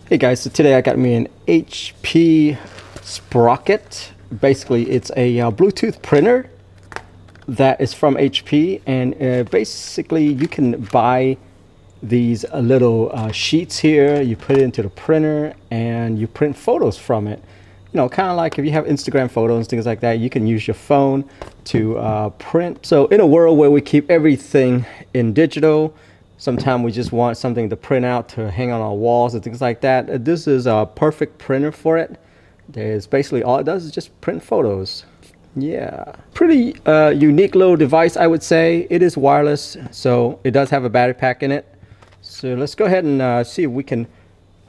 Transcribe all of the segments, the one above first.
Hey guys, so today I got me an HP Sprocket. Basically, it's a Bluetooth printer that is from HP, and basically you can buy these little sheets here. You put it into the printer and you print photos from it. You know, kind of like if you have Instagram photos, things like that, you can use your phone to print. So in a world where we keep everything in digital, sometimes we just want something to print out to hang on our walls and things like that. This is a perfect printer for it. There's basically all it does is just print photos. Yeah, pretty unique little device, I would say. It is wireless, so it does have a battery pack in it. So let's go ahead and see if we can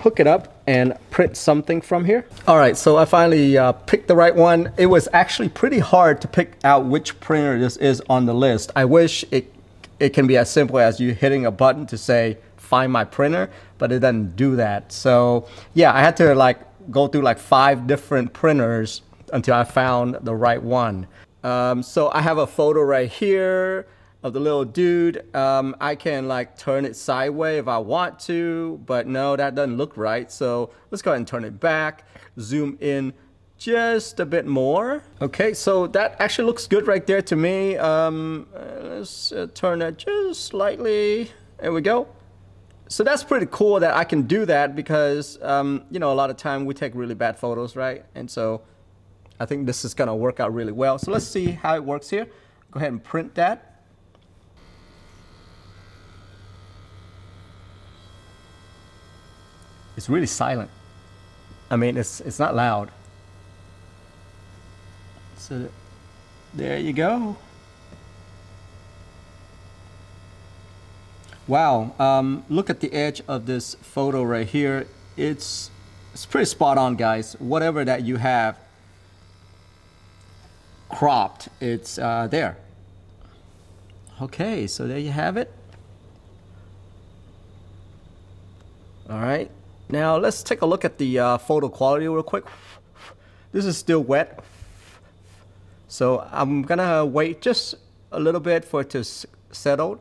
hook it up and print something from here. All right, so I finally picked the right one. It was actually pretty hard to pick out which printer this is on the list. I wish it can be as simple as you hitting a button to say find my printer, but it doesn't do that. So yeah, I had to go through 5 different printers until I found the right one. So I have a photo right here of the little dude. I can turn it sideways if I want to, but no, that doesn't look right. So let's go ahead and turn it back, zoom in just a bit more. Okay, so that actually looks good right there to me. Let's turn that just slightly. There we go. So that's pretty cool that I can do that because, you know, a lot of time we take really bad photos, right? And so I think this is gonna work out really well. So let's see how it works here. Go ahead and print that. It's really silent. I mean, it's not loud. So there you go. Wow, look at the edge of this photo right here. It's pretty spot on, guys. Whatever that you have cropped, it's there. Okay, so there you have it. All right, now let's take a look at the photo quality real quick. This is still wet, so I'm gonna wait just a little bit for it to settle.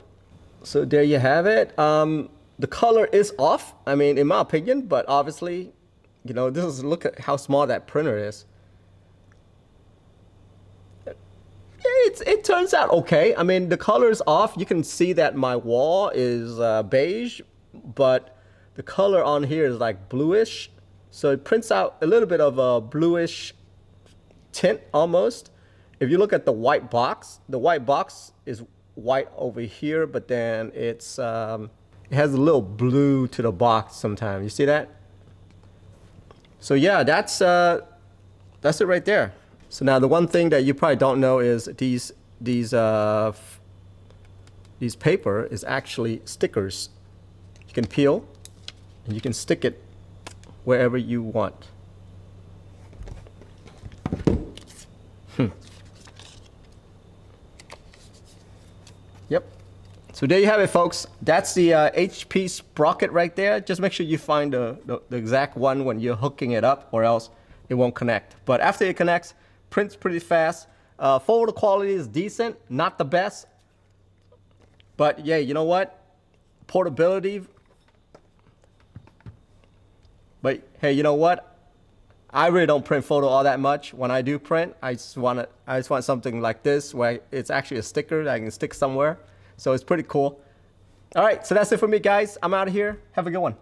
So there you have it. The color is off, I mean, in my opinion, but obviously, you know, this is, look at how small that printer is. It turns out okay. I mean, the color is off. You can see that my wall is beige, but the color on here is bluish. So it prints out a little bit of a bluish tint almost. If you look at the white box is white over here, but then it has a little blue to the box sometimes. You see that? So yeah, that's it right there. So now the one thing that you probably don't know is these paper is actually stickers. You can peel and you can stick it wherever you want. Yep. So there you have it, folks. That's the HP Sprocket right there. Just make sure you find the exact one when you're hooking it up, or else it won't connect. But after it connects, prints pretty fast. Photo quality is decent, not the best. But yeah, you know what? Portability. But hey, you know what? I really don't print photo all that much. When I do print, I just want something like this where it's actually a sticker that I can stick somewhere. So it's pretty cool. All right, so that's it for me, guys. I'm out of here. Have a good one.